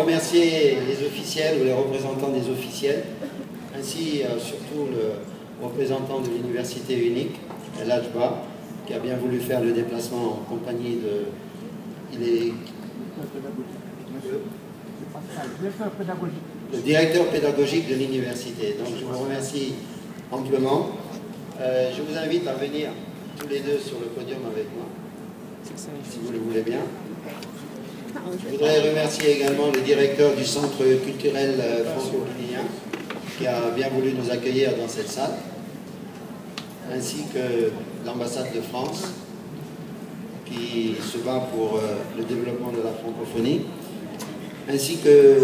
remercier les officiels ou les représentants des officiels, ainsi surtout le représentant de l'université unique, El Ajba, qui a bien voulu faire le déplacement en compagnie de... le directeur pédagogique de l'université. Donc je vous remercie amplement. Je vous invite à venir tous les deux sur le podium avec moi, si vous le voulez bien. Je voudrais remercier également le directeur du Centre culturel franco-guinéen qui a bien voulu nous accueillir dans cette salle, ainsi que l'ambassade de France qui se bat pour le développement de la francophonie, ainsi que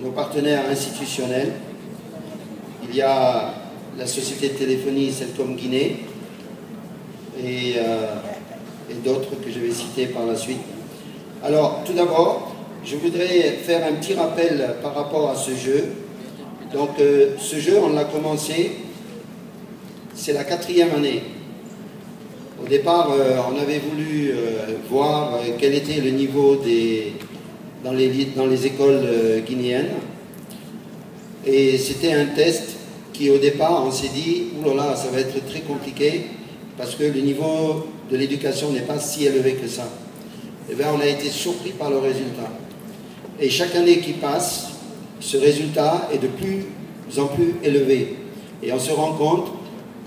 nos partenaires institutionnels. Il y a la société de téléphonie Celcom Guinée et d'autres que je vais citer par la suite. Alors, tout d'abord, je voudrais faire un petit rappel par rapport à ce jeu. Donc, ce jeu, on l'a commencé, c'est la 4e année. Au départ, on avait voulu voir quel était le niveau dans les écoles guinéennes. Et c'était un test qui, au départ, on s'est dit, oulala, ça va être très compliqué parce que le niveau de l'éducation n'est pas si élevé que ça. Eh bien, on a été surpris par le résultat. Et chaque année qui passe, ce résultat est de plus en plus élevé. Et on se rend compte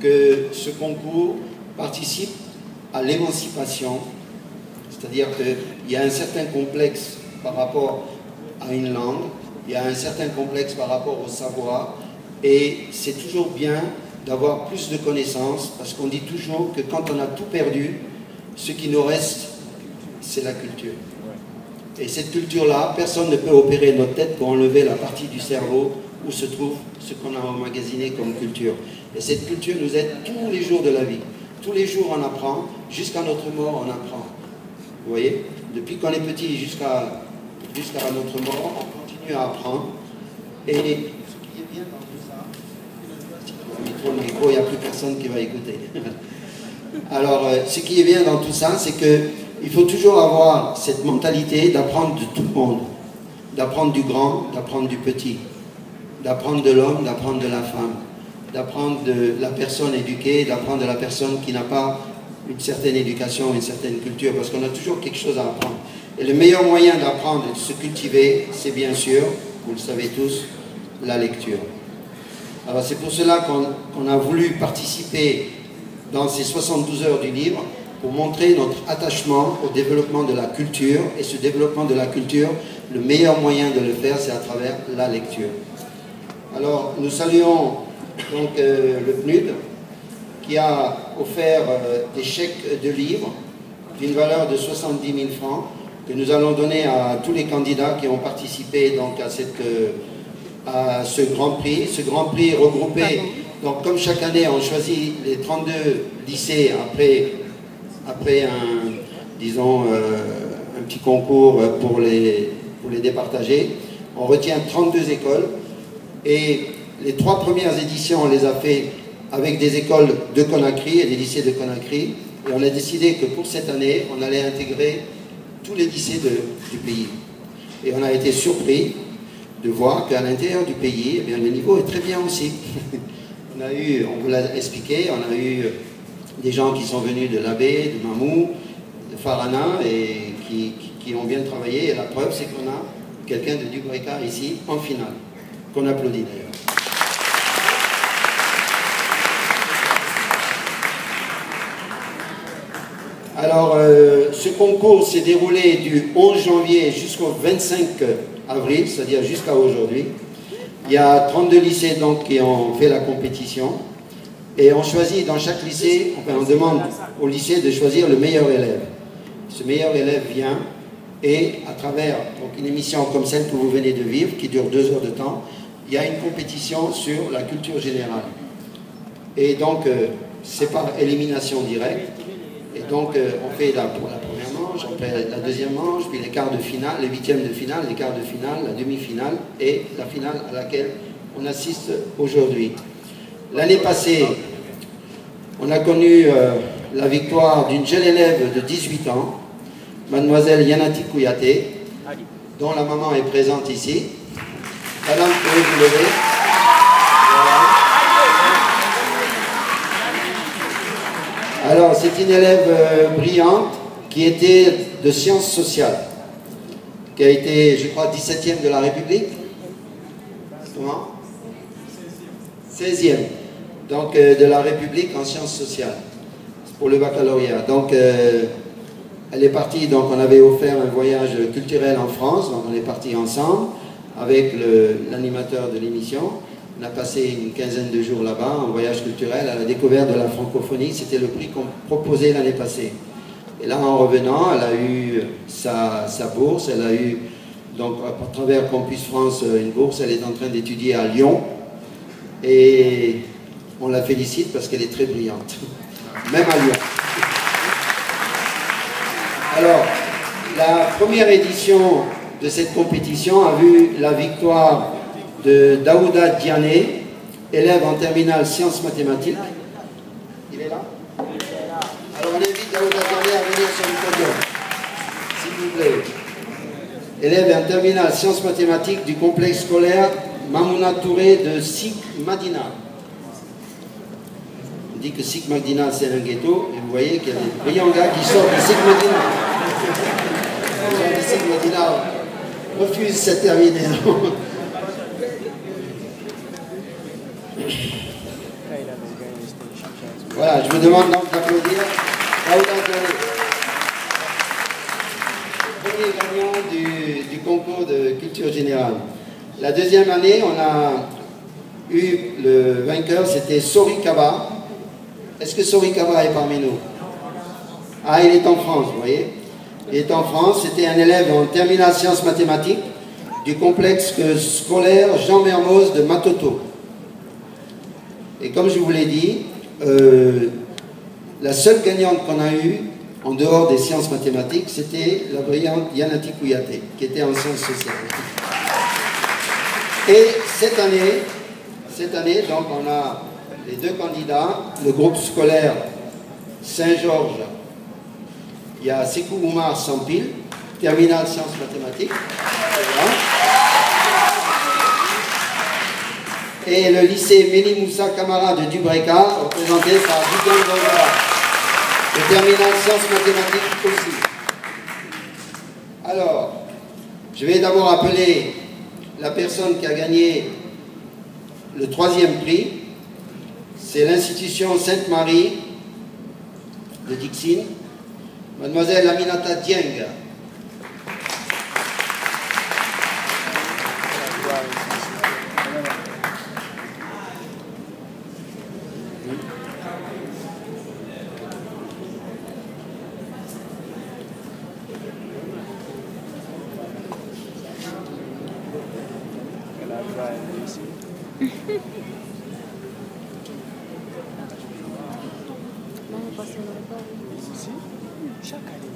que ce concours participe à l'émancipation, c'est-à-dire qu'il y a un certain complexe par rapport à une langue, il y a un certain complexe par rapport au savoir, et c'est toujours bien d'avoir plus de connaissances, parce qu'on dit toujours que quand on a tout perdu, ce qui nous reste, c'est la culture. Et cette culture-là, personne ne peut opérer notre tête pour enlever la partie du cerveau où se trouve ce qu'on a emmagasiné comme culture. Et cette culture nous aide tous les jours de la vie. Tous les jours on apprend, jusqu'à notre mort on apprend. Vous voyez? Depuis qu'on est petit jusqu'à notre mort, on continue à apprendre. Et ce qui est bien dans tout ça, le micro, il n'y a plus personne qui va écouter. Alors, ce qui est bien dans tout ça, c'est qu'il faut toujours avoir cette mentalité d'apprendre de tout le monde, d'apprendre du grand, d'apprendre du petit, d'apprendre de l'homme, d'apprendre de la femme, d'apprendre de la personne éduquée, d'apprendre de la personne qui n'a pas une certaine éducation, une certaine culture, parce qu'on a toujours quelque chose à apprendre. Et le meilleur moyen d'apprendre et de se cultiver, c'est bien sûr, vous le savez tous, la lecture. Alors c'est pour cela qu'on a voulu participer dans ces 72 heures du livre pour montrer notre attachement au développement de la culture. Et ce développement de la culture, le meilleur moyen de le faire, c'est à travers la lecture. Alors nous saluons donc le PNUD qui a offert des chèques de livres d'une valeur de 70 000 francs que nous allons donner à tous les candidats qui ont participé donc à ce Grand Prix. Ce Grand Prix regroupé, donc comme chaque année on choisit les 32 lycées après disons, un petit concours pour les départager. On retient 32 écoles et les 3 premières éditions on les a fait avec des écoles de Conakry et des lycées de Conakry, et on a décidé que pour cette année on allait intégrer tous les lycées du pays. Et on a été surpris de voir qu'à l'intérieur du pays, eh bien, le niveau est très bien aussi. On vous l'a expliqué, on a eu des gens qui sont venus de l'Abbé, de Mamou, de Farana, et qui ont bien travaillé. Et la preuve, c'est qu'on a quelqu'un de Dubreka ici, en finale, qu'on applaudit d'ailleurs. Alors, ce concours s'est déroulé du 11 janvier jusqu'au 25 avril, c'est-à-dire jusqu'à aujourd'hui. Il y a 32 lycées donc qui ont fait la compétition. Et on choisit dans chaque lycée, enfin on demande au lycée de choisir le meilleur élève. Ce meilleur élève vient et à travers donc, une émission comme celle que vous venez de vivre, qui dure 2 heures de temps, il y a une compétition sur la culture générale. Et donc, c'est par élimination directe. Et donc, on fait pour la première manche, après la deuxième manche, puis les quarts de finale, les huitièmes de finale, les quarts de finale, la demi-finale et la finale à laquelle on assiste aujourd'hui. L'année passée, on a connu la victoire d'une jeune élève de 18 ans, mademoiselle Yanati Kouyaté, dont la maman est présente ici. Madame, vous pouvez vous lever. Voilà. Alors, c'est une élève brillante qui était de sciences sociales, qui a été, je crois, 17e de la République. Comment? 16e. Donc, de la République en sciences sociales, pour le baccalauréat. Donc, elle est partie, donc on avait offert un voyage culturel en France, donc on est partis ensemble avec l'animateur de l'émission. On a passé une quinzaine de jours là-bas, en voyage culturel, à la découverte de la francophonie. C'était le prix qu'on proposait l'année passée. Et là, en revenant, elle a eu sa bourse, elle a eu, donc à travers Campus France, une bourse. Elle est en train d'étudier à Lyon. Et on la félicite parce qu'elle est très brillante, même à Lyon. Alors, la première édition de cette compétition a vu la victoire de Daouda Diané, élève en terminale sciences mathématiques. Il est là? Alors on invite Daouda Diané à venir sur le podium, s'il vous plaît. Élève en terminale sciences mathématiques du complexe scolaire Mamouna Touré de Sik Madina. On dit que Sik Madina c'est un ghetto, et vous voyez qu'il y a des brillants gars qui sortent de Sik Madina. Les gens de Sik Madina refusent cette terminée. Voilà, je vous demande donc d'applaudir Daouda Diané, premier gagnant du concours de culture générale. La deuxième année, on a eu le vainqueur, c'était Sori Kaba. Est-ce que Sori Kaba est parmi nous? Ah, il est en France, vous voyez. Il est en France, c'était un élève en terminale sciences mathématiques du complexe scolaire Jean Mermoz de Matoto. Et comme je vous l'ai dit, la seule gagnante qu'on a eue, en dehors des sciences mathématiques, c'était la brillante Yanati Kouyaté, qui était en sciences sociales. Et cette année, donc on a les deux candidats, le groupe scolaire Saint-Georges, il y a Sekou Oumar Sampil, terminale sciences mathématiques. Voilà. Et le lycée Méli Moussa Camara de Dubreka, représenté par Bidon Gongara, le terminal sciences mathématiques aussi. Alors, je vais d'abord appeler la personne qui a gagné le 3e prix. C'est l'institution Sainte-Marie de Dixine, mademoiselle Aminata Dieng. Non, pas sur le repas. Si, chaque année.